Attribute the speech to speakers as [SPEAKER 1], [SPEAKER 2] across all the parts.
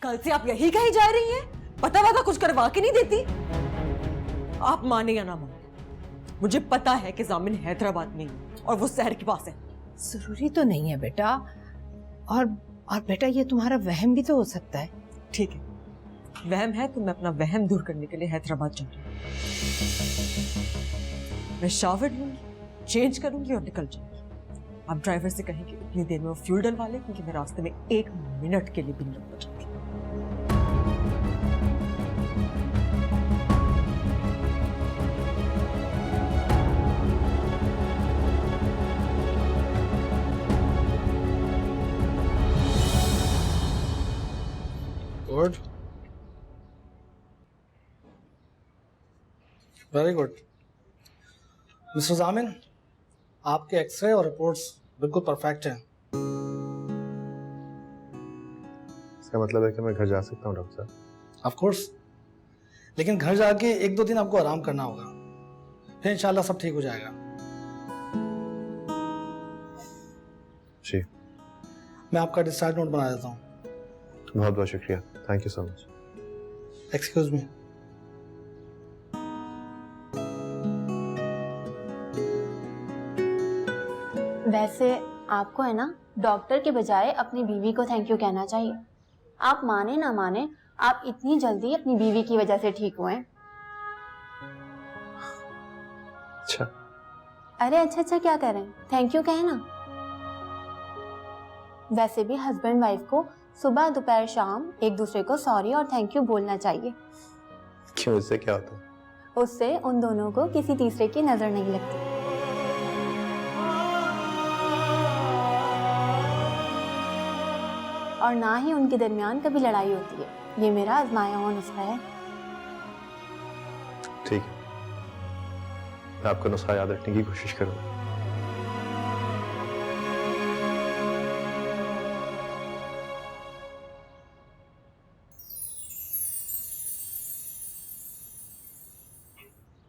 [SPEAKER 1] कल से आप यही कही जा रही हैं? पता वता कुछ करवा के नहीं देती? आप माने या ना माने, मुझे पता है कि जामिन हैदराबाद में है और वो शहर के पास है।
[SPEAKER 2] जरूरी तो नहीं है बेटा, और बेटा ये तुम्हारा वहम भी तो हो सकता है।
[SPEAKER 1] ठीक है, वहम है तो मैं अपना वहम दूर करने के लिए हैदराबाद जा रही हूँ। मैं शावर लूंगी, चेंज करूंगी और निकल जाऊंगी। आप ड्राइवर से कहेंगे इतनी देर में वो फ्यूल डलवा ले, क्योंकि मैं रास्ते में 1 मिनट के लिए भी नहीं रुकना चाहती।
[SPEAKER 3] Good, very good. मिस्टर जामिन, आपके एक्सरे और रिपोर्ट्स बिल्कुल परफेक्ट हैं।
[SPEAKER 4] इसका मतलब है कि मैं घर जा सकता हूँ डॉक्टर साहब?
[SPEAKER 3] ऑफ कोर्स, लेकिन घर जाके 1-2 दिन आपको आराम करना होगा, फिर इंशाल्लाह सब ठीक हो जाएगा।
[SPEAKER 4] जी,
[SPEAKER 3] मैं आपका डिस्चार्ज नोट बना देता हूँ।
[SPEAKER 4] बहुत बहुत शुक्रिया, thank you so much.
[SPEAKER 3] Excuse me.
[SPEAKER 5] वैसे आपको है ना डॉक्टर के बजाय अपनी बीवी को थैंक यू कहना चाहिए। आप माने ना माने, आप इतनी जल्दी अपनी बीवी की वजह से ठीक हुए।
[SPEAKER 4] अच्छा,
[SPEAKER 5] अरे अच्छा क्या कर रहे हैं, थैंक यू कहें ना। वैसे भी हस्बैंड वाइफ को सुबह दोपहर शाम एक दूसरे को सॉरी और थैंक यू बोलना चाहिए।
[SPEAKER 4] क्यों, इससे क्या होता है?
[SPEAKER 5] उससे उन दोनों को किसी तीसरे की नजर नहीं लगती। और ना ही उनके दरमियान कभी लड़ाई होती है। ये मेरा आजमाया हुआ नुस्खा है।
[SPEAKER 4] ठीक है, मैं आपका नुस्खा याद रखने की कोशिश करूंगा।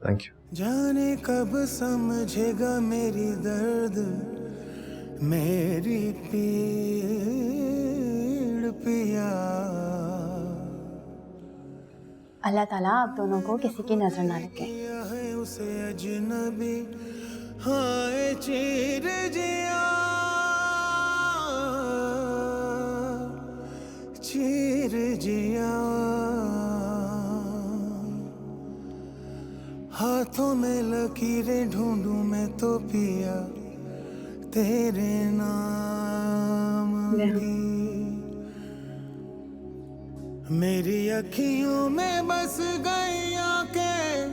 [SPEAKER 4] Thank you.
[SPEAKER 6] जाने कब समझेगा मेरी दर्द, मेरी पीड़ पिया।
[SPEAKER 5] अल्लाह ताला आप दोनों को किसी की नजर ना लगे।
[SPEAKER 6] किया है उसे अजनबी, हाय चीर जिया, चीर जिया। हाथों में लकीरें ढूंढूं मैं तो पिया, तेरे नाम की। मेरी अखियों में बस गई आंखें,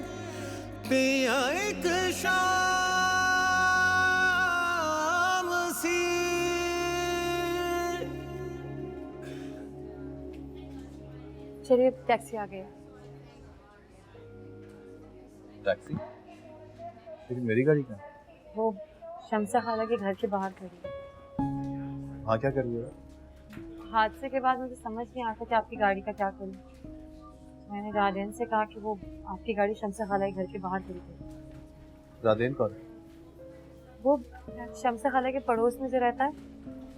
[SPEAKER 6] पिया एक शाम सी।
[SPEAKER 7] चलिए टैक्सी आ गया।
[SPEAKER 4] टैक्सी? लेकिन मेरी गाड़ी कहाँ?
[SPEAKER 7] वो शमसा खाला के घर के बाहर खड़ी है।
[SPEAKER 4] हाँ, क्या कर रही हो?
[SPEAKER 7] हादसे के बाद मुझे समझ नहीं आता कि आपकी गाड़ी का क्या करूं। मैंने रादेन से कहा कि वो आपकी गाड़ी शमसा खाला के घर के बाहर खड़ी है।
[SPEAKER 4] रादेन कौन?
[SPEAKER 7] वो शमसा खाला के पड़ोस में जो रहता है।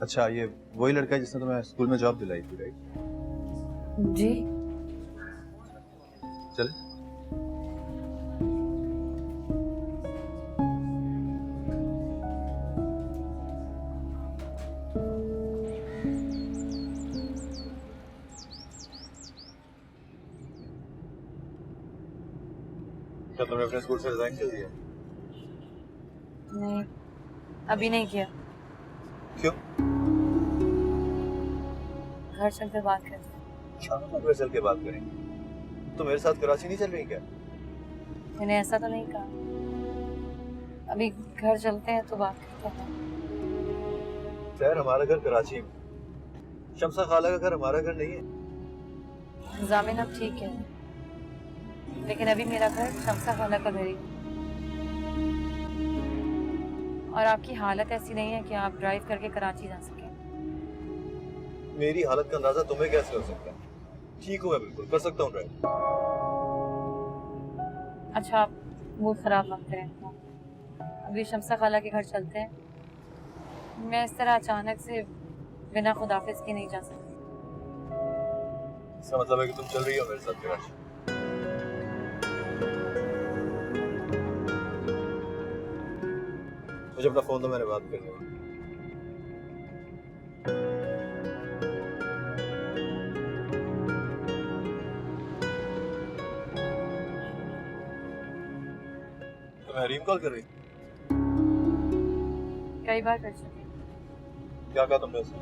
[SPEAKER 4] अच्छा, ये वही लड़का है जिसने तुम्हें स्कूल में जॉब दिलाई थी, राइट?
[SPEAKER 7] जी।
[SPEAKER 4] चले। क्या तुमने अपने स्कूल से रिजाइन कर दिया?
[SPEAKER 7] नहीं, अभी नहीं किया।
[SPEAKER 4] क्यों?
[SPEAKER 7] घर चलकर बात करते हैं।
[SPEAKER 4] शाम को घर चल के बात करेंगे। तो मेरे साथ कराची नहीं चल रही क्या?
[SPEAKER 7] मैंने ऐसा तो नहीं कहा। अभी घर चलते हैं तो बात करते हैं।
[SPEAKER 4] खैर, हमारा घर कराची में, शमसा खाला का घर हमारा घर नहीं है।
[SPEAKER 7] जामिन अब ठीक है, लेकिन अभी मेरा घर शमसा खाला का घर ही है। और आपकी हालत ऐसी नहीं है कि आप ड्राइव करके कराची जा सकें।
[SPEAKER 4] मेरी हालत का अंदाजा तुम्हें कैसे हो सकता है? ठीक हूँ मैं, बिल्कुल कर सकता हूँ ड्राइव।
[SPEAKER 7] अच्छा, आप मूड खराब मत करें। अभी शमसा खाला के घर चलते हैं। मैं इस तरह अचानक से बिना खुदाफिज के नहीं जा सकती।
[SPEAKER 4] इसका मतलब है कि तुम चल रही हो मेरे साथ कराची। मुझे अपना फोन दो, मैंने बात करनी है। तुम्हें हरीम कॉल कर रही?
[SPEAKER 7] कई बार कर चुकी।
[SPEAKER 4] क्या कहा तुमने उससे?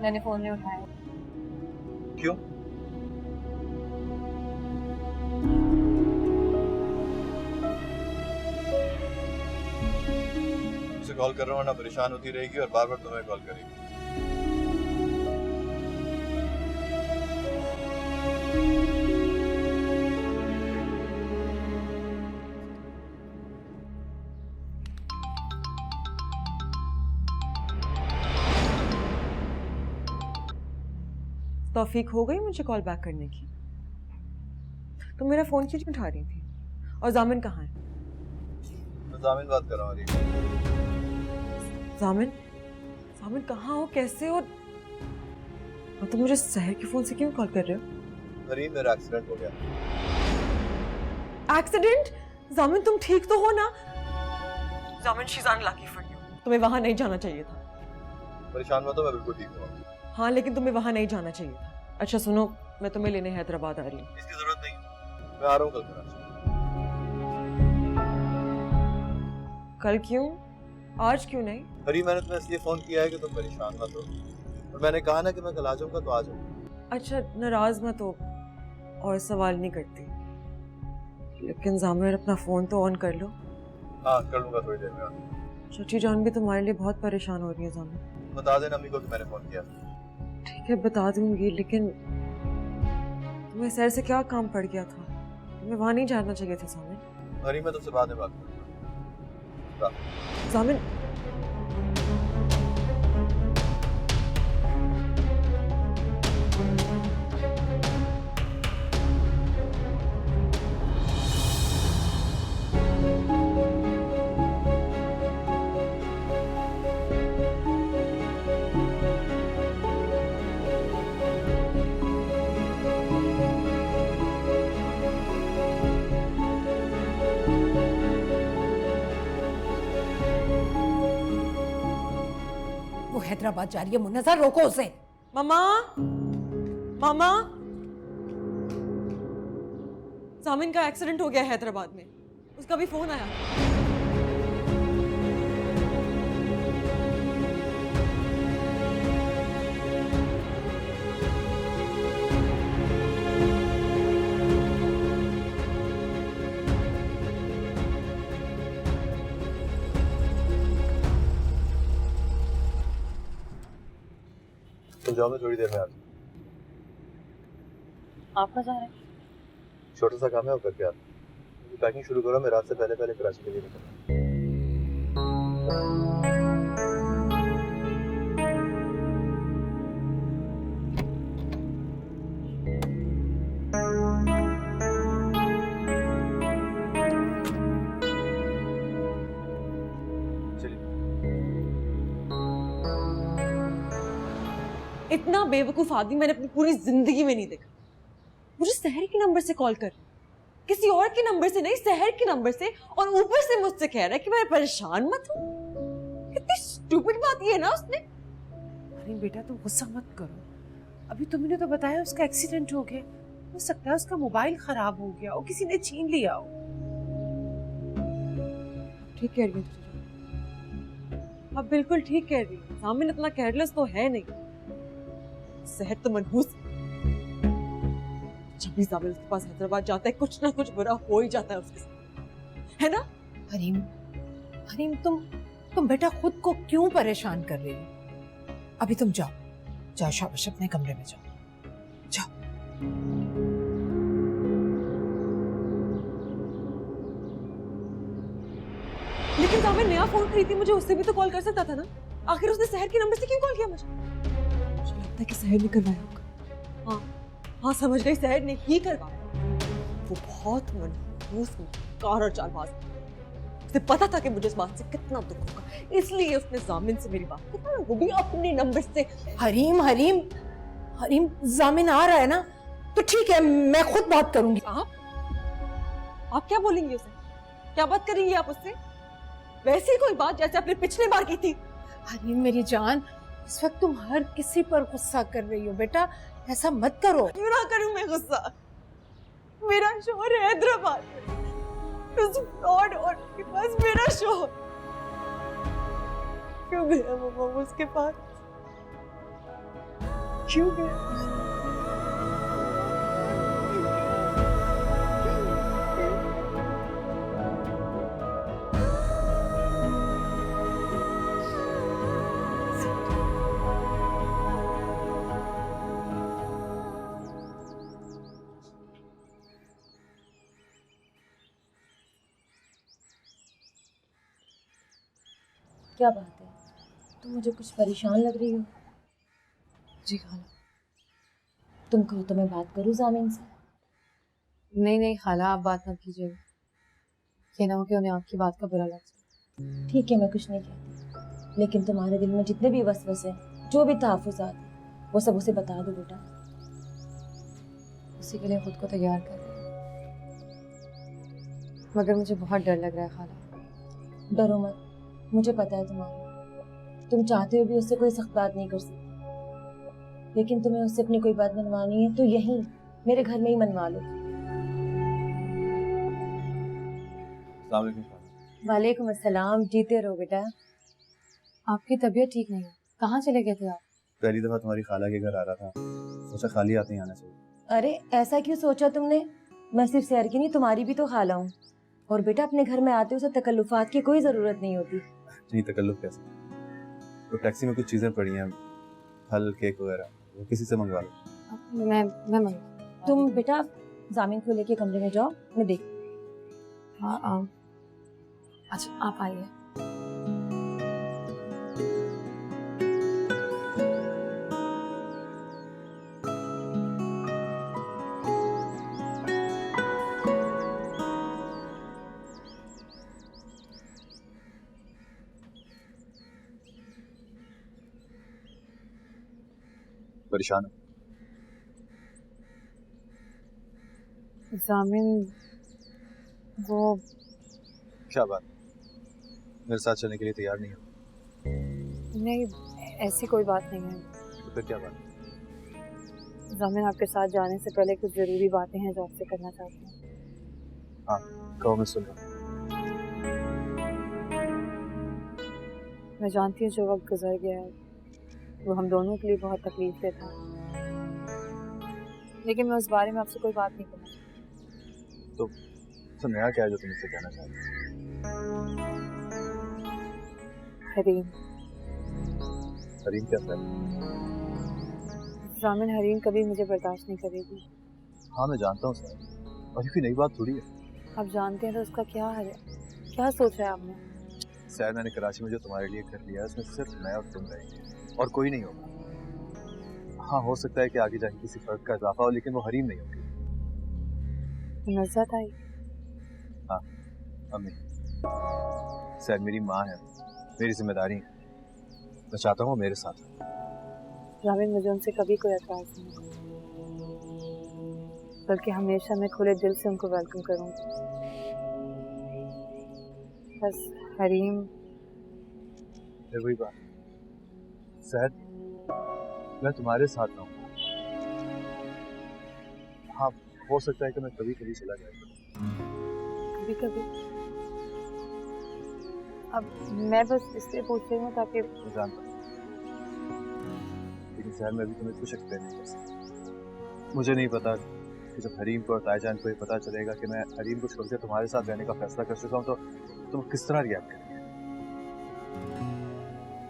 [SPEAKER 7] मैंने फोन नहीं उठाया।
[SPEAKER 4] क्यों? उसे कॉल कर रहा हूँ ना, परेशान होती रहेगी और बार बार तुम्हें कॉल करेगी।
[SPEAKER 1] तौफीक हो गई मुझे कॉल बैक करने की? तो मेरा फोन क्यों नहीं उठा रही थी? और जामिन कहाँ है?
[SPEAKER 4] मैं जामिन बात कर रहा हूँ।
[SPEAKER 1] जामिन जामिन कहाँ हो, कैसे हो? और तुम मुझे सहर के फोन से क्यों कॉल कर रहे हो?
[SPEAKER 4] हरीम, मेरा एक्सीडेंट हो गया।
[SPEAKER 1] एक्सीडेंट? जामिन तुम ठीक तो हो ना? जामिन she is unlucky for you. तुम्हें वहां नहीं जाना चाहिए था।
[SPEAKER 4] परेशान मत हो, मैं बिल्कुल ठीक हूँ।
[SPEAKER 1] हाँ लेकिन तुम्हें वहां नहीं जाना चाहिए था। अच्छा सुनो, मैं तुम्हें लेने हैदराबाद आ रही हूँ।
[SPEAKER 4] इसकी जरूरत नहीं, मैं आ रहा हूँ कल कराची।
[SPEAKER 1] कल क्यों? आज क्यों नहीं?
[SPEAKER 4] हरीम, मैंने तुम्हें इसलिए फोन किया है कि तुम परेशान मत हो, और मैंने कहा ना कि मैं कल आ जाऊंगा तो आ जाऊंगा।
[SPEAKER 1] अच्छा नाराज मत हो और सवाल नहीं करती, लेकिन जामिर अपना फोन तो ऑन कर लो।
[SPEAKER 4] हाँ कर लूंगा थोड़ी देर में।
[SPEAKER 1] चची जान भी तुम्हारे लिए बहुत परेशान हो रही है जामिर।
[SPEAKER 4] बता देना अम्मी को कि मैंने फोन किया।
[SPEAKER 1] ठीक है बता दूंगी, लेकिन तुम्हें सर से क्या काम पड़ गया था? तुम्हें वहां नहीं जाना चाहिए था जामिर।
[SPEAKER 4] हरीम, मैं तुमसे बाद में बात करूंगा।
[SPEAKER 1] जामिर
[SPEAKER 2] वो हैदराबाद जा रही है, मुन्नज़र रोको उसे।
[SPEAKER 1] मामा मामा, जामिन का एक्सीडेंट हो गया हैदराबाद में। उसका भी फोन आया।
[SPEAKER 4] तुम जाओ, मैं थोड़ी देर में आ जाऊँ।
[SPEAKER 7] आप कहाँ जा रहे हैं?
[SPEAKER 4] छोटा सा काम है वो करके आता हूँ। पैकिंग शुरू करो, मैं रात से पहले पहले कराची के लिए निकलूँ।
[SPEAKER 1] इतना बेवकूफ आदमी मैंने अपनी पूरी जिंदगी में नहीं देखा। मुझे सहर के नंबर से कॉल कर रहा है, किसी और के नंबर से नहीं, सहर के नंबर से, और ऊपर से मुझसे कह रहा है कि मैं परेशान मत हूं। कितनी स्टूपिड बात ये है ना उसने।
[SPEAKER 2] अरे बेटा तुम गुस्सा मत करो, अभी तुमने तो बताया उसका एक्सीडेंट हो गया। हो सकता है उसका मोबाइल खराब हो गया और किसी ने छीन लिया हो।
[SPEAKER 1] ठीक कह रही हो, अब बिल्कुल ठीक कह रही हो। जामिन इतना केयरलेस तो है नहीं। सहर तो मनहूस है। जब भी जामिन उसके पास हैदराबाद जाता है कुछ ना कुछ बुरा हो ही जाता है उसके साथ, है ना?
[SPEAKER 2] हरीम, हरीम तुम बेटा खुद को क्यों परेशान कर रही हो? अभी तुम जाओ जाओ, शाबाश, अपने कमरे में जाओ जाओ।
[SPEAKER 1] लेकिन जामिन नया फोन खरीदी, मुझे उससे भी तो कॉल कर सकता था ना। आखिर उसने सहर के नंबर से क्यों कॉल किया मुझे? मुझे लगता है कि सहर ने करवाया होगा। हाँ हाँ समझ गई, सहर ने ही करवाया। वो बहुत मनहूस, कार और चालबाज। उसे पता था कि मुझे इस बात से कितना दुख होगा, इसलिए उसने जामिन से मेरी बात की, वो भी अपने नंबर से।
[SPEAKER 2] हरीम हरीम हरीम, जामिन आ रहा है ना तो ठीक है, मैं खुद बात करूंगी।
[SPEAKER 1] आप क्या बोलेंगे उसे? क्या बात करेंगी आप उससे? वैसी कोई बात जैसे आपने पिछले बार की थी।
[SPEAKER 2] हरीम मेरी जान, इस वक्त तुम हर किसी पर गुस्सा कर रही हो बेटा, ऐसा मत करो।
[SPEAKER 1] क्यों ना करूं मैं गुस्सा? मेरा शोहर है हैदराबाद में, उस फ्रॉड और के पास मेरा शोहर। क्यों गया वो उसके पास? क्यों गया?
[SPEAKER 8] क्या बात है, तुम मुझे कुछ परेशान लग रही हो।
[SPEAKER 7] जी खाला।
[SPEAKER 8] तुम कहो तो मैं बात करूँ जामिन से?
[SPEAKER 7] नहीं नहीं खाला, आप बात मत कीजिएगा, ये ना हो कि उन्हें आपकी बात का बुरा लग जाए।
[SPEAKER 8] ठीक है, मैं कुछ नहीं कहती, लेकिन तुम्हारे दिल में जितने भी वसवसे हैं, जो भी तहफ़्फ़ुज़ात हैं, वो सब उसे बता दो बेटा।
[SPEAKER 7] उसी के लिए खुद को तैयार कर रही हूँ, मगर मुझे बहुत डर लग रहा है खाला।
[SPEAKER 8] डरो मत, मुझे पता है तुम्हारा, तुम चाहते हो भी उससे कोई सख्त बात नहीं कर सकती, लेकिन तुम्हें उससे अपनी कोई बात मनवानी है तो यहीं मेरे घर में ही मनवा लो। वालेकुम अस्सलाम, जीते रहो बेटा।
[SPEAKER 7] आपकी तबीयत ठीक नहीं है, कहाँ चले गए थे आप?
[SPEAKER 4] पहली दफा तुम्हारी खाला के घर आ रहा था, सोचा खाली आते ही आना चाहिए।
[SPEAKER 8] अरे ऐसा क्यों सोचा तुमने? मैं सिर्फ सैर की नहीं, तुम्हारी भी तो खाला हूँ। और बेटा अपने घर में आते उसे तकल्लुफात की कोई जरूरत नहीं होती।
[SPEAKER 4] नहीं तकल्लुफ कैसे? तो टैक्सी में कुछ चीजें पड़ी हैं, फल केक वगैरह, वो किसी से मंगवा लो।
[SPEAKER 7] मैं
[SPEAKER 8] तुम बेटा जामिन को लेके कमरे में जाओ, मैं देख।
[SPEAKER 7] हाँ अच्छा आप आइए।
[SPEAKER 4] परेशान हो?
[SPEAKER 7] जामिन वो
[SPEAKER 4] क्या बात, मेरे साथ चलने के लिए तैयार नहीं हो?
[SPEAKER 7] नहीं, ऐसी कोई बात नहीं है।
[SPEAKER 4] तो फिर क्या बात?
[SPEAKER 7] जामिन आपके साथ जाने से पहले कुछ जरूरी बातें हैं जो आपसे करना चाहती हूँ।
[SPEAKER 4] हाँ कहो, मैं सुन रहा हूँ।
[SPEAKER 7] मैं जानती हूँ जो वक्त गुजर गया है वो हम दोनों के लिए बहुत तकलीफ दे था, लेकिन मैं उस बारे में आपसे कोई बात नहीं करना चाहती।
[SPEAKER 4] तो नया क्या है जो तुम मुझसे कहना चाहती हो?
[SPEAKER 7] हरीम।
[SPEAKER 4] हरीम क्या है?
[SPEAKER 7] जामिन हरीम कभी मुझे बर्दाश्त नहीं करेगी।
[SPEAKER 4] हाँ मैं जानता हूँ सर, और ये कोई नई बात थोड़ी है।
[SPEAKER 7] आप जानते हैं तो उसका क्या हल है? क्या सोचा है आपने?
[SPEAKER 4] सर मैंने कराची में जो तुम्हारे लिए कर लिया है उसमें सिर्फ मैं और तुम रहेंगे और कोई नहीं होगा। हाँ हो सकता है कि आगे जाके किसी फर्क का इजाफा हो, लेकिन वो हरीम नहीं होगी।
[SPEAKER 7] नज़र आई?
[SPEAKER 4] हाँ अम्मी, सर मेरी माँ है, मेरी जिम्मेदारी है, मैं चाहता हूँ वो मेरे साथ है।
[SPEAKER 7] जामिन मुझे उनसे कभी कोई एतराज नहीं है, बल्कि हमेशा मैं खुले दिल से उनको वेलकम करूँगी। बस हरीम।
[SPEAKER 4] फिर वही बात, सर मैं तुम्हारे साथ रहूँगा। हाँ हो सकता है कि मैं कभी कभी चला जाए,
[SPEAKER 7] कभी कभी। अब मैं बस इसलिए पूछ रही हूँ ताकि
[SPEAKER 4] मैं जानता हूँ, लेकिन सर मैं भी तुम्हें कुछ एक्सप्लेन नहीं कर सकता। मुझे नहीं पता कि जब हरीम को और ताईजान को ये पता चलेगा कि मैं हरीम को छोड़कर तुम्हारे साथ रहने का फैसला कर चुका हूँ तो तुम किस तरह रिएक्ट करेंगे।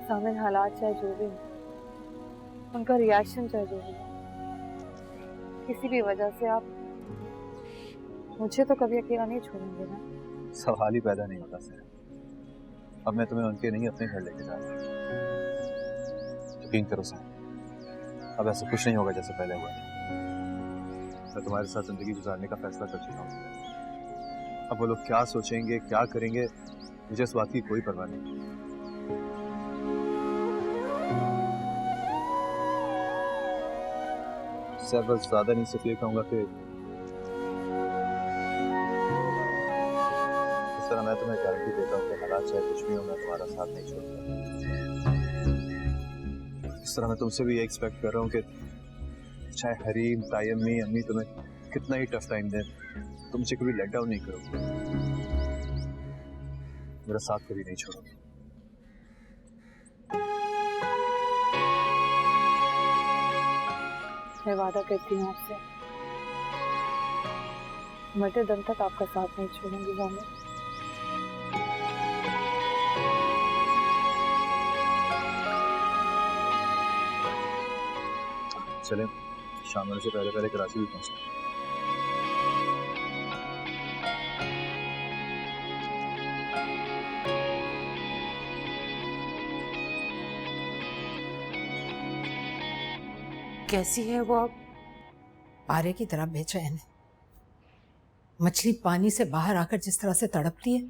[SPEAKER 7] सामने हालात चाहे जो भी हो, उनका रिएक्शन चाहे जो भी हो, किसी भी वजह से आप मुझे तो कभी अकेला नहीं छोड़ेंगे ना?
[SPEAKER 4] सवाल ही पैदा नहीं होता सर। अब मैं तुम्हें उनके नहीं अपने घर लेके जा रहा। यकीन करो सर, अब ऐसा कुछ नहीं होगा जैसे पहले हुआ था। मैं तुम्हारे साथ जिंदगी गुजारने का फैसला कर चुका हूँ। अब वो लोग क्या सोचेंगे क्या करेंगे मुझे इस बात की कोई परवाह नहीं। सर बस ज्यादा नहीं, सिर्फ ये कहूंगा कि इस तरह मैं तुम्हें गारंटी देता हूँ कि हालात चाहे कुछ भी हो, मैं तुम्हारा साथ नहीं छोड़ूंगा। इस तरह मैं तुमसे भी ये एक्सपेक्ट कर रहा हूँ कि चाहे हरीम, तायम्मी, अम्मी तुम्हें कितना ही टफ टाइम दे, तुम मुझे कभी लेट डाउन नहीं करोगे, मेरा साथ कभी नहीं छोड़ोगे।
[SPEAKER 7] मैं वादा करती हूँ आपसे, मरते दम तक आपका साथ नहीं छोड़ूंगी जामिन।
[SPEAKER 4] चलें, शाम होने से पहले पहले कराची भी पहुंचे।
[SPEAKER 2] कैसी है वो अब? पारे की तरह बेचैन है। मछली पानी से बाहर आकर जिस तरह से तड़पती है,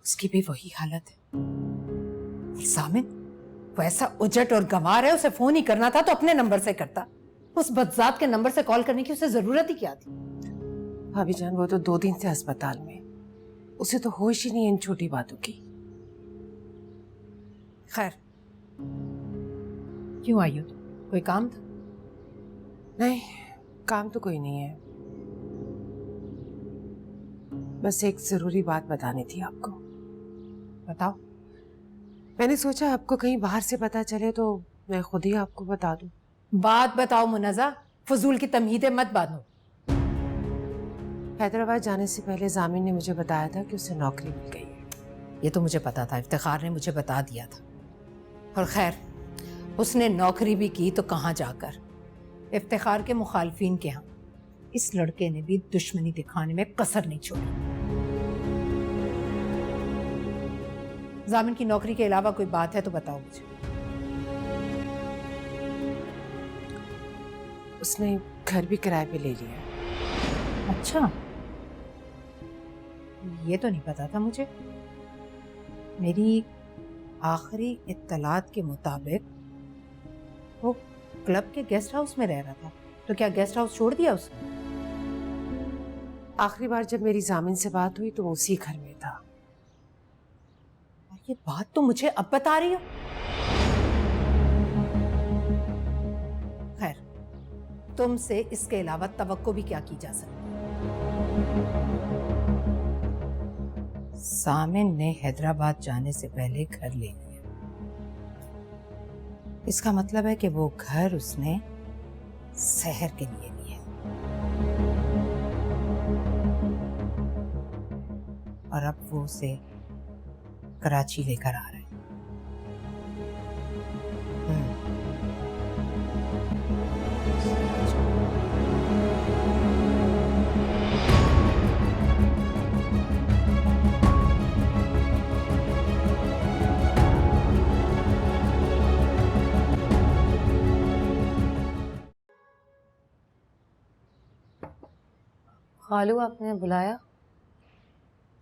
[SPEAKER 2] उसकी भी वही हालत है। सामिन, वो ऐसा उजट और गंवार है, उसे फोन ही करना था तो अपने नंबर से करता। उस बदजात के नंबर से कॉल करने की उसे जरूरत ही क्या थी?
[SPEAKER 9] भाभी जान, वो तो 2 दिन से अस्पताल में, उसे तो होश ही नहीं है इन छोटी बातों की।
[SPEAKER 2] खैर, क्यों आई हो तुम? कोई काम था?
[SPEAKER 9] नहीं, काम तो कोई नहीं है, बस एक जरूरी बात बतानी थी आपको।
[SPEAKER 2] बताओ।
[SPEAKER 9] मैंने सोचा आपको कहीं बाहर से पता चले तो मैं खुद ही आपको बता दूं।
[SPEAKER 2] बात बताओ मुनज़्ज़ा, फजूल की तमहीदें मत बांधो।
[SPEAKER 9] हैदराबाद जाने से पहले जामिन ने मुझे बताया था कि उसे नौकरी मिल गई है।
[SPEAKER 2] ये तो मुझे पता था, इफ्तिखार ने मुझे बता दिया था। और खैर, उसने नौकरी भी की तो कहाँ जाकर, इफ्तिखार के मुखालफिन के यहाँ। इस लड़के ने भी दुश्मनी दिखाने में कसर नहीं छोड़ी। जामिन की नौकरी के अलावा कोई बात है तो बताओ मुझे।
[SPEAKER 9] उसने घर भी किराए पे ले लिया।
[SPEAKER 2] अच्छा, ये तो नहीं पता था मुझे। मेरी आखिरी इत्तलात के मुताबिक वो क्लब के गेस्ट हाउस में रह रहा था, तो क्या गेस्ट हाउस छोड़ दिया उसने?
[SPEAKER 9] आखिरी बार जब मेरी जामिन से बात हुई तो वो उसी घर में था।
[SPEAKER 2] ये बात तो मुझे अब बता रही हो। खैर, तुमसे इसके अलावा तवक्को भी क्या की जा सकती। सामिन ने हैदराबाद जाने से पहले घर ले लिया। इसका मतलब है कि वो घर उसने शहर के लिए लिया और अब वो उसे कराची लेकर आ रहे हैं।
[SPEAKER 8] खालू, आपने बुलाया?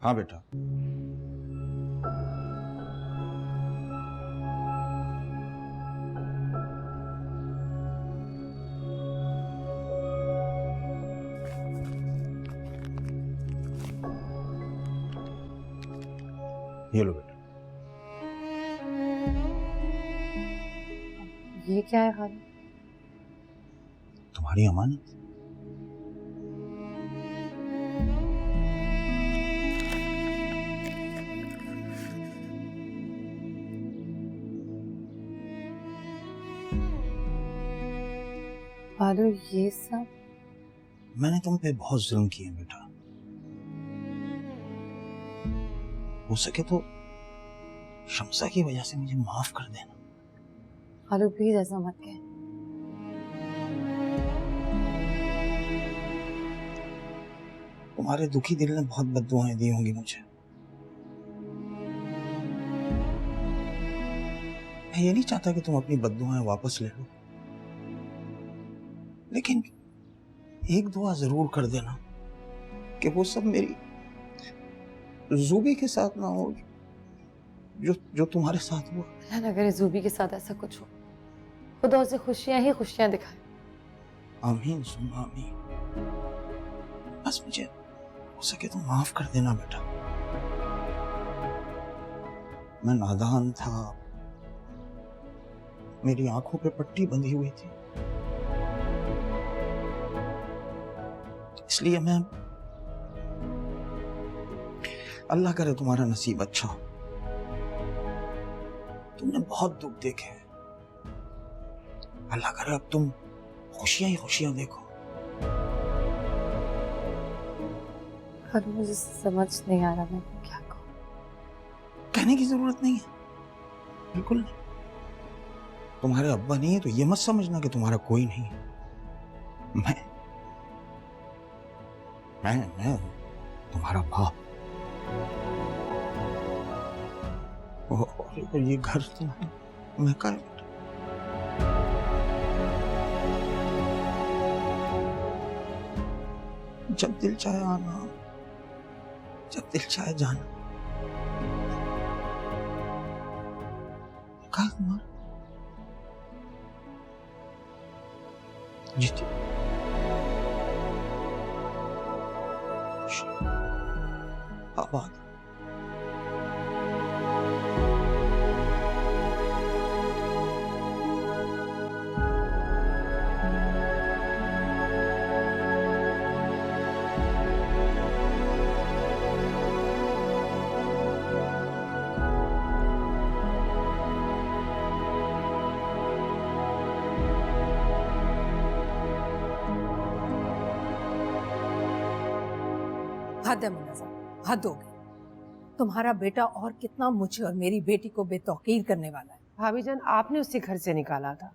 [SPEAKER 3] हाँ बेटा। ये लो बेटा।
[SPEAKER 7] ये क्या है खालू?
[SPEAKER 3] तुम्हारी अमानत।
[SPEAKER 7] खालू, ये सब?
[SPEAKER 3] मैंने तुम पे बहुत जुल्म किए बेटा, हो सके तो शम्सा की वजह से मुझे माफ कर देना।
[SPEAKER 7] खालू प्लीज ऐसा मत कह।
[SPEAKER 3] तुम्हारे दुखी दिल ने बहुत बद्दुआएं दी होंगी मुझे। मैं ये नहीं चाहता कि तुम अपनी बद्दुआएं वापस ले लो, लेकिन एक दुआ जरूर कर देना कि वो सब
[SPEAKER 10] जूबी के साथ ना हो जो जो तुम्हारे साथ हुआ।
[SPEAKER 7] अल्लाह ना करे जूबी के साथ ऐसा कुछ हो, खुदा उसे खुशियां ही खुशियां दिखाए।
[SPEAKER 10] आमीन सुम्मा आमीन। बस मुझे हो सके तो माफ कर देना बेटा, मैं नादान था, मेरी आंखों पे पट्टी बंधी हुई थी, इसलिए मैं, अल्लाह करे तुम्हारा नसीब अच्छा हो। तुमने बहुत दुख देखे हैं, अल्लाह करे अब तुम खुशियां ही खुशियां देखो।
[SPEAKER 7] पर मुझे समझ नहीं आ रहा मैं क्या कहूँ।
[SPEAKER 10] कहने की जरूरत नहीं है, बिल्कुल नहीं। तुम्हारे अब्बा नहीं है तो ये मत समझना कि तुम्हारा कोई नहीं है। मैं तुम्हारा बाप। और ये घर तुम्हारा, मैं का बेटा। जब दिल चाहे आना, जब दिल चाहे जाना। कहा तुम्हारा जीती आबाद।
[SPEAKER 2] हद है मुनज़्ज़म, हद हो गई। तुम्हारा बेटा और कितना मुझे और मेरी बेटी को बेतौकीर करने वाला है।
[SPEAKER 9] भाभी जान, आपने उसे घर से निकाला था।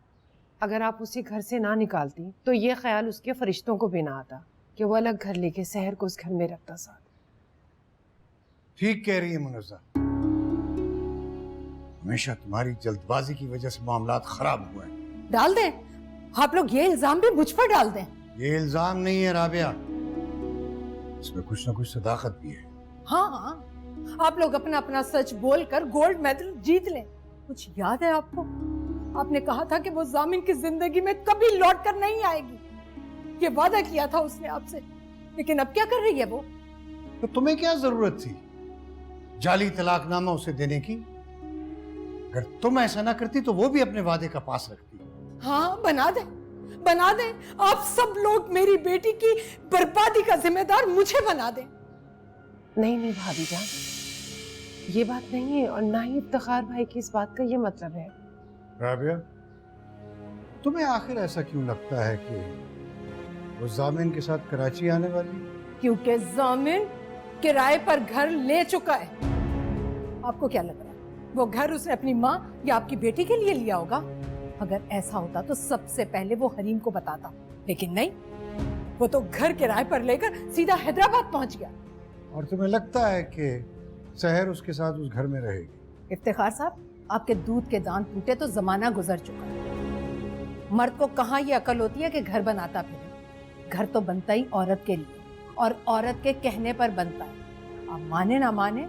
[SPEAKER 9] अगर आप उसे घर से ना निकालती तो ये ख्याल उसके फरिश्तों को भी ना आता कि वो अलग घर लेके सहर को उस घर में रखता साथ।
[SPEAKER 11] ठीक कह रही है मुनज़्ज़ा, हमेशा तुम्हारी जल्दबाजी की वजह से मामलात खराब हुए हैं।
[SPEAKER 2] डाल दें आप लोग, ये इल्जाम भी मुझ पर डाल दें।
[SPEAKER 11] ये इल्जाम नहीं है राबिया, इसमें कुछ ना कुछ सदाकत भी है।
[SPEAKER 2] हाँ, आप लोग अपना अपना सच बोलकर गोल्ड मेडल जीत लें। कुछ याद है आपको? आपने कहा था कि वो जामिन की जिंदगी में कभी लौट कर नहीं आएगी। ये वादा किया था उसने आपसे, लेकिन अब क्या कर रही है वो?
[SPEAKER 11] तो तुम्हें क्या जरूरत थी जाली तलाकनामा उसे देने की? अगर तुम ऐसा ना करती तो वो भी अपने वादे का पास रखती।
[SPEAKER 2] हाँ, बना दे, बना दे। आप सब लोग मेरी बेटी की बर्बादी का जिम्मेदार मुझे बना दे।
[SPEAKER 9] नहीं नहीं भाभी जान, ये बात नहीं है, और ना ही इफ्तिखार भाई की इस बात का ये मतलब है।
[SPEAKER 11] राबिया, तुम्हें आखिर ऐसा क्यों लगता है कि वो जामिन के साथ कराची आने वाली है?
[SPEAKER 2] क्योंकि जामिन किराए पर घर ले चुका है। आपको क्या लग रहा है वो घर उसने अपनी माँ या आपकी बेटी के लिए लिया होगा? अगर ऐसा होता तो सबसे पहले वो हरीम को बताता, लेकिन नहीं, वो तो घर किराए पर लेकर सीधा हैदराबाद पहुंच गया।
[SPEAKER 11] और तुम्हें लगता है कि सहर उसके साथ उस घर में रहेगी?
[SPEAKER 2] इफ्तिखार साहब, आपके दूध के दांत टूटे तो जमाना गुजर चुका है। मर्द को कहाँ ये अकल होती है कि घर बनाता फिरे। घर तो बनता ही औरत के लिए, और औरत के कहने पर बनता है। आप माने ना माने,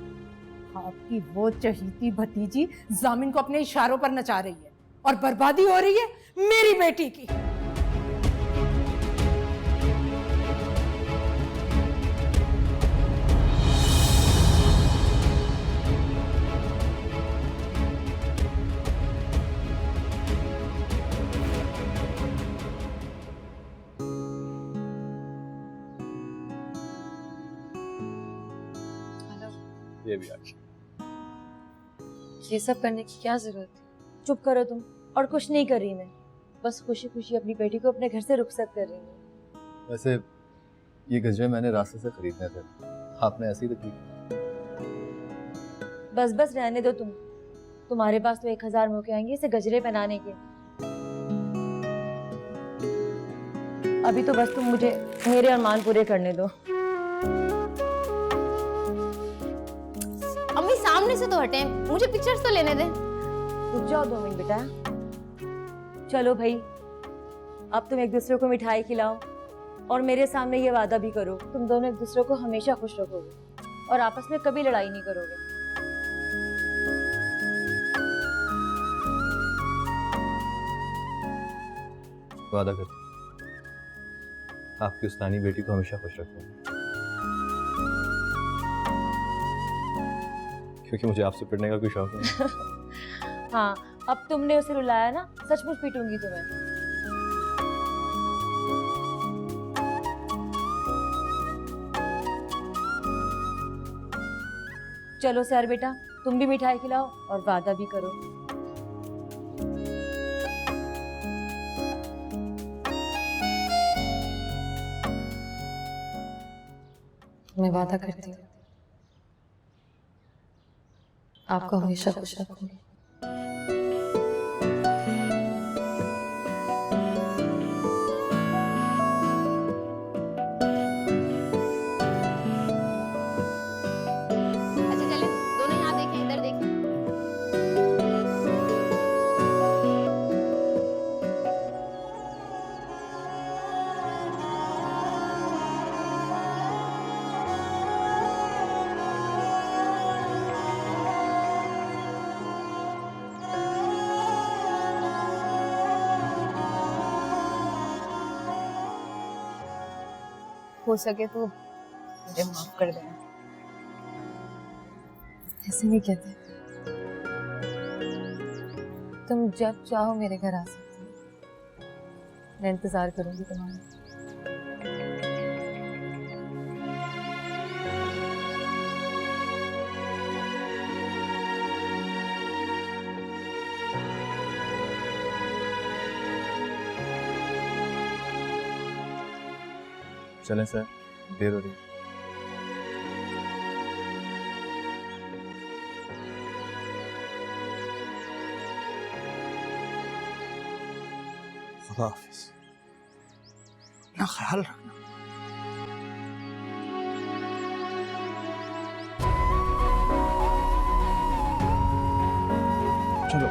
[SPEAKER 2] आपकी वो चहीती भतीजी जामिन को अपने इशारों पर नचा रही है, और बर्बादी हो रही है मेरी बेटी की।
[SPEAKER 4] ये भी आज
[SPEAKER 7] ये सब करने की क्या जरूरत है?
[SPEAKER 8] चुप करो तुम, और कुछ नहीं कर रही मैं, बस खुशी खुशी अपनी बेटी को अपने घर से रुखसत कर रही हूँ।
[SPEAKER 4] वैसे ये गजरे मैंने रास्ते से खरीदने थे, आपने ऐसे ही तो की।
[SPEAKER 8] बस बस रहने दो तुम, तुम्हारे पास तो 1000 मौके आएंगे इसे गजरे पहनाने के। अभी तो बस तुम मुझे मेरे अरमान पूरे करने दो।
[SPEAKER 5] अम्मी सामने से तो हटें, मुझे पिक्चर्स तो लेने दें।
[SPEAKER 8] रुक जाओ 2 मिनट बेटा। चलो भाई, अब तुम एक दूसरे को मिठाई खिलाओ और मेरे सामने ये वादा भी करो तुम दोनों एक दूसरे को हमेशा खुश रखोगे। और आपस में कभी लड़ाई नहीं करोगे।
[SPEAKER 4] वादा करता हूँ आपकी उस नानी बेटी को हमेशा खुश रखूंगा, क्योंकि मुझे आपसे पिटने का कोई शौक नहीं है।
[SPEAKER 8] हाँ, अब तुमने उसे रुलाया ना, सचमुच पीटूंगी तुम्हें। चलो सैर बेटा, तुम भी मिठाई खिलाओ और वादा भी करो।
[SPEAKER 7] मैं वादा करती हूँ आपको हमेशा खुश रखूंगी।
[SPEAKER 5] अच्छा चले, दोनों यहाँ देखें, इधर देखें।
[SPEAKER 7] हो सके तो मुझे माफ कर देना। ऐसे नहीं कहते, तुम जब चाहो मेरे घर आ सकते हो, मैं इंतजार करूंगी तुम्हारा।
[SPEAKER 4] चलें सर, देर हो रही है।
[SPEAKER 10] खुदा हाफिज, अपना ख्याल रखना। चलो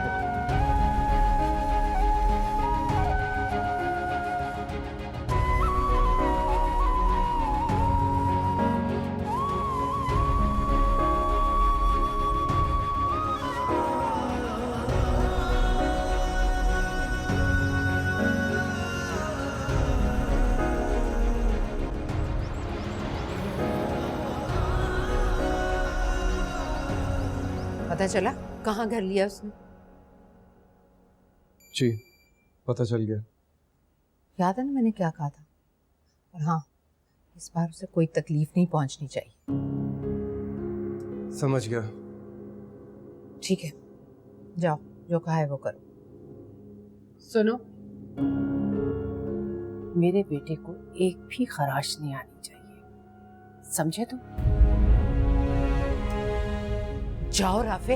[SPEAKER 2] पता चला कहाँ घर लिया उसने?
[SPEAKER 4] जी पता चल गया।
[SPEAKER 2] याद है ना मैंने क्या कहा था? और हाँ, इस बार उसे कोई तकलीफ नहीं पहुंचनी चाहिए।
[SPEAKER 4] समझ गया।
[SPEAKER 2] ठीक है, जाओ, जो कहा है वो करो।
[SPEAKER 9] सुनो, मेरे बेटे को एक भी खराश नहीं आनी चाहिए, समझे तुम?
[SPEAKER 2] जाओ राफे।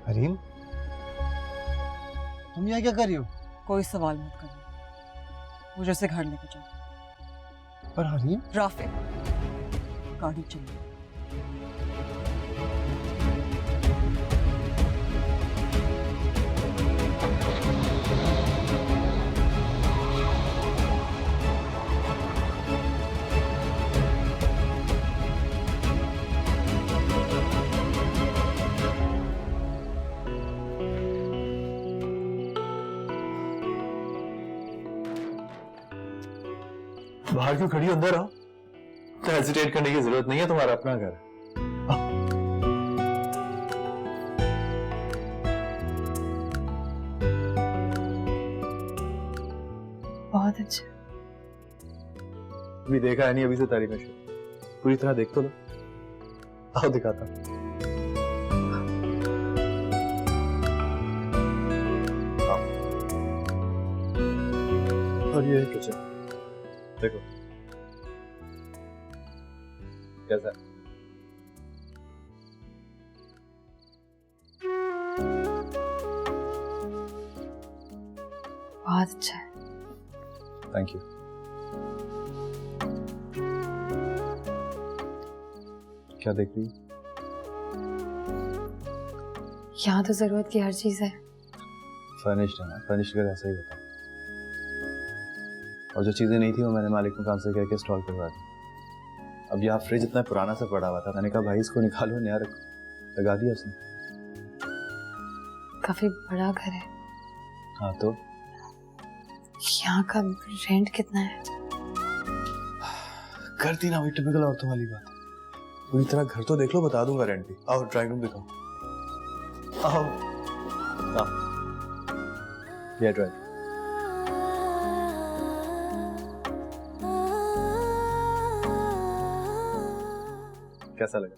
[SPEAKER 4] हरीम, तुम यहाँ क्या कर रही हो?
[SPEAKER 1] कोई सवाल मत करो, मुझे उसे घर लेकर जाओ।
[SPEAKER 4] पर हरीम,
[SPEAKER 1] राफे, गाड़ी चलिए।
[SPEAKER 4] बाहर क्यों खड़ी हो, अंदर आओ। तो हेजिटेट करने की जरूरत नहीं है, तुम्हारा अपना घर है।
[SPEAKER 7] बहुत अच्छा।
[SPEAKER 4] अभी देखा है नहीं, अभी से तारीफ शुरू। पूरी तरह देख तो लो। आओ दिखाता हूं। आओ। और ये है किचन, देखो कैसा है?
[SPEAKER 7] बहुत अच्छा है।
[SPEAKER 4] Thank you. क्या देख रही है?
[SPEAKER 7] यहाँ तो जरूरत की हर चीज है।
[SPEAKER 4] फर्निश्ड है ना, फर्निश्ड का ऐसा ही होता है। और जो चीजें नहीं थी वो मैंने मालिक में काम से कह के इंस्टॉल करवा दी। अब यहाँ फ्रिज इतना पुराना सा पड़ा हुआ था, मैंने कहा भाई इसको निकालो, नया रखो, लगा दिया उसने।
[SPEAKER 7] काफी बड़ा घर है।
[SPEAKER 4] हाँ तो
[SPEAKER 7] यहाँ का रेंट कितना है?
[SPEAKER 4] कर दी ना वही टिपिकल औरतों वाली बात। पूरी तरह घर तो देख लो, बता दूंगा रेंट भी। आओ ड्राइंग रूम दिखाओ। आओ ये ड्राइंग। कैसा लगा?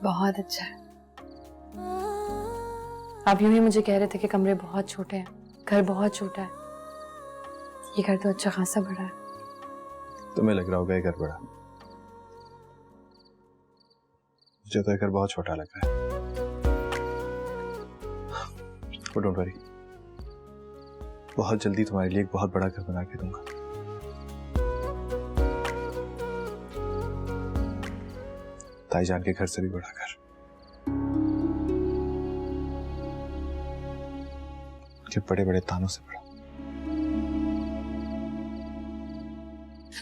[SPEAKER 7] बहुत अच्छा है। आप यूं ही मुझे कह रहे थे कि कमरे बहुत छोटे हैं, घर बहुत छोटा है। ये घर तो अच्छा खासा बड़ा है।
[SPEAKER 4] तुम्हें लग रहा होगा ये घर बड़ा, मुझे तो ये घर बहुत छोटा लग रहा है। डोंट वरी, बहुत जल्दी तुम्हारे लिए एक बहुत बड़ा घर बना के दूंगा। ताईजान के घर से भी बड़ा घर। जो बड़े बड़े तानों से बड़ा।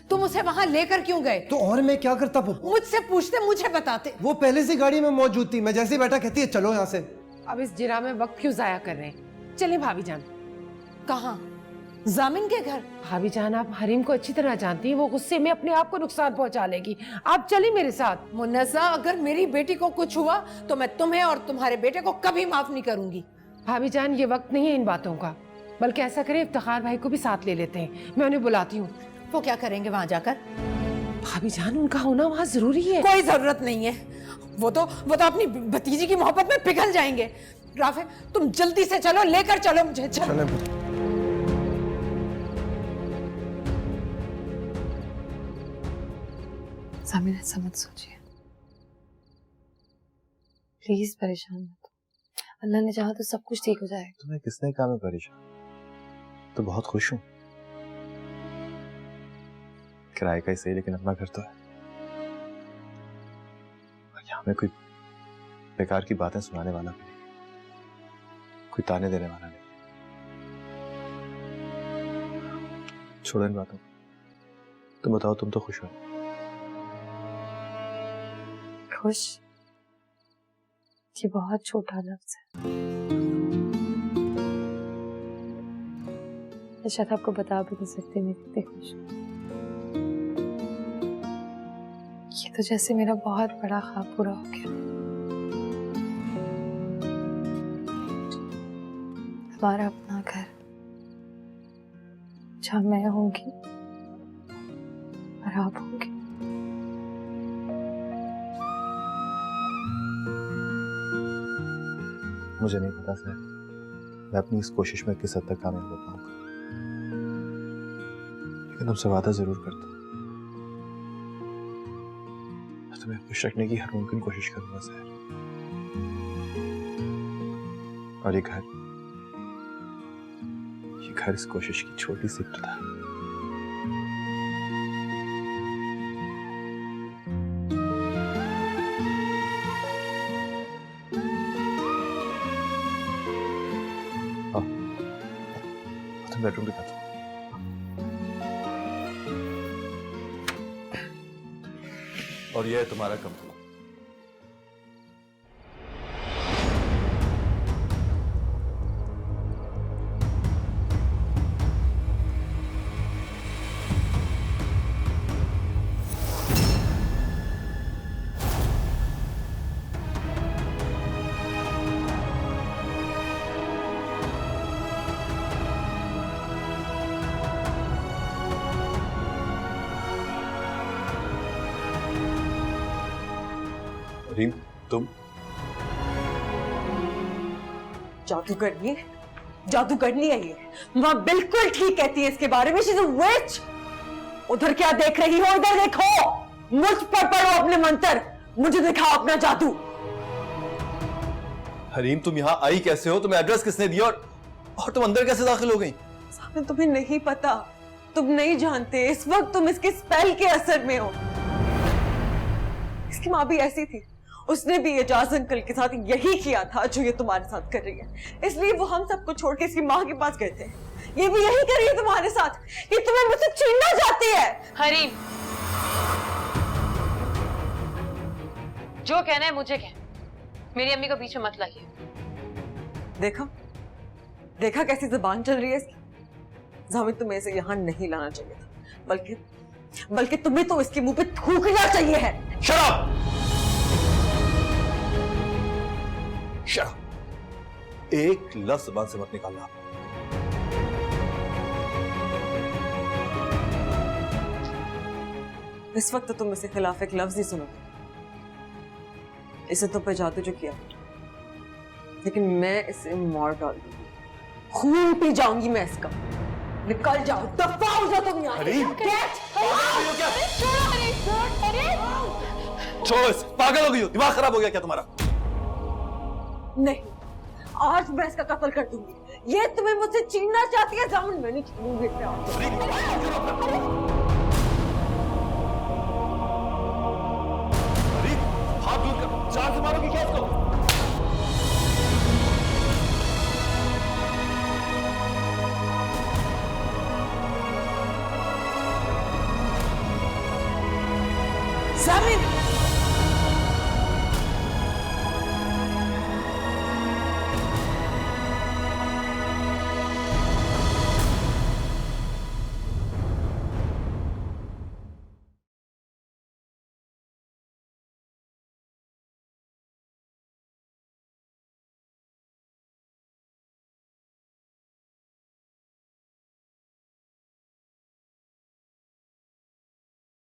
[SPEAKER 2] तुम उसे वहां लेकर क्यों गए?
[SPEAKER 6] तो और मैं क्या करता पप्पू?
[SPEAKER 2] मुझसे पूछते, मुझे बताते।
[SPEAKER 6] वो पहले से गाड़ी में मौजूद थी, मैं जैसे बैठा कहती है चलो यहाँ से।
[SPEAKER 9] अब इस जिरा में वक्त क्यों जाया कर रहे हैं? चलिए भाभी जान।
[SPEAKER 2] कहाँ? जामिन के घर?
[SPEAKER 9] भाभी जान, आप हरीम को अच्छी तरह जानती हैं, वो गुस्से में अपने आप को नुकसान पहुंचा लेगी। आप चलिए मेरे साथ।
[SPEAKER 2] मुन्नज़ा, अगर मेरी बेटी को कुछ हुआ तो मैं तुम्हें और तुम्हारे बेटे को कभी माफ नहीं करूंगी।
[SPEAKER 9] भाभी जान, ये वक्त नहीं है इन बातों का, बल्कि ऐसा करें इफ्तिखार भाई को भी साथ ले लेते हैं। मैं उन्हें बुलाती हूँ।
[SPEAKER 2] वो क्या करेंगे वहां जाकर?
[SPEAKER 9] भाभी जान, उनका होना वहाँ जरूरी है।
[SPEAKER 2] कोई जरूरत नहीं है। वो तो अपनी भतीजी की मोहब्बत में पिघल जाएंगे। राफे, तुम जल्दी से चलो, लेकर चलो मुझे। चलो।
[SPEAKER 7] जामिन, ऐसा मत सोचिए, प्लीज परेशान मत हो। अल्लाह ने चाहा तो सब कुछ ठीक हो जाएगा।
[SPEAKER 4] तुम्हें किसने कहा मैं परेशान? तो बहुत खुश हूँ। किराए का ही सही, लेकिन अपना घर तो है। यहाँ में कोई बेकार की बातें सुनाने वाला भी नहीं, कोई ताने देने वाला नहीं। छोड़ो इन बातों। तुम बताओ, तुम तो खुश हो?
[SPEAKER 7] खुश? ये बहुत छोटा लफ्ज है। मैं शायद आपको बता भी नहीं सकती मैं कितनी खुश हूँ। ये तो जैसे मेरा बहुत बड़ा ख्वाब पूरा हो गया। हमारा अपना घर, जहाँ मैं होंगी और आप होंगे।
[SPEAKER 4] मुझे नहीं पता सर, मैं अपनी इस कोशिश में किस हद तक कामयाब हो पाऊंगा, लेकिन तुमसे वादा जरूर करता हूँ। मैं तुम्हें खुश रखने की हर मुमकिन कोशिश करूंगा सर। और ये घर इस कोशिश की छोटी सी इब्तिदा है। बेडरूम दिखाता हूँ। और ये है तुम्हारा कमरा। रीम, तुम
[SPEAKER 1] जादू करनी है ये। माँ बिल्कुल ठीक कहती है इसके बारे में। शी इज अ विच। उधर क्या देख रही हो? इधर देखो, मुझ पर पढ़ो अपने मंत्र, मुझे दिखाओ अपना जादू।
[SPEAKER 4] हरीम, तुम यहाँ आई कैसे हो? तुम्हें एड्रेस किसने दिया? और
[SPEAKER 10] और तुम अंदर कैसे दाखिल हो गई?
[SPEAKER 1] सामने तुम्हें नहीं पता, तुम नहीं जानते, इस वक्त तुम इसके स्पेल के असर में हो। इसकी माँ भी ऐसी थी, उसने भी एजाज अंकल के साथ यही किया था जो ये तुम्हारे साथ कर रही है। इसलिए वो हम सबको छोड़ के इसकी माँ के पास गए थे। ये भी यही कर रही है तुम्हारे साथ, ये तुम्हें मुझसे छीनना चाहती है।
[SPEAKER 7] हरीम, जो कहना है मुझे कह, मेरी अम्मी को बीच में मत लाइए।
[SPEAKER 1] देखा देखा कैसी जुबान चल रही है इसकी। जामिद, तुम्हें इसे यहाँ नहीं लाना चाहिए था, बल्कि तुम्हें तो इसके मुंह पे थूकना चाहिए है।
[SPEAKER 10] शराब, एक लफ्ज जुबान से मत निकालना।
[SPEAKER 1] इस वक्त तो तुम इसके खिलाफ एक लफ्ज नहीं सुनोगे। इसे तो पे जाते जो किया, लेकिन मैं इसे मार डाल दूंगी, खून पी जाऊंगी मैं इसका। निकल जाओ, दफा हो जाओ तुम यहाँ से।
[SPEAKER 10] छोड़ो इसे, पागल हो गई हो, दिमाग खराब हो गया क्या तुम्हारा?
[SPEAKER 1] नहीं, आज मैं इसका कत्ल कर दूंगी। ये तुम्हें मुझसे छीनना चाहती है जामुन, मैं नहीं छीनूंगी इसे।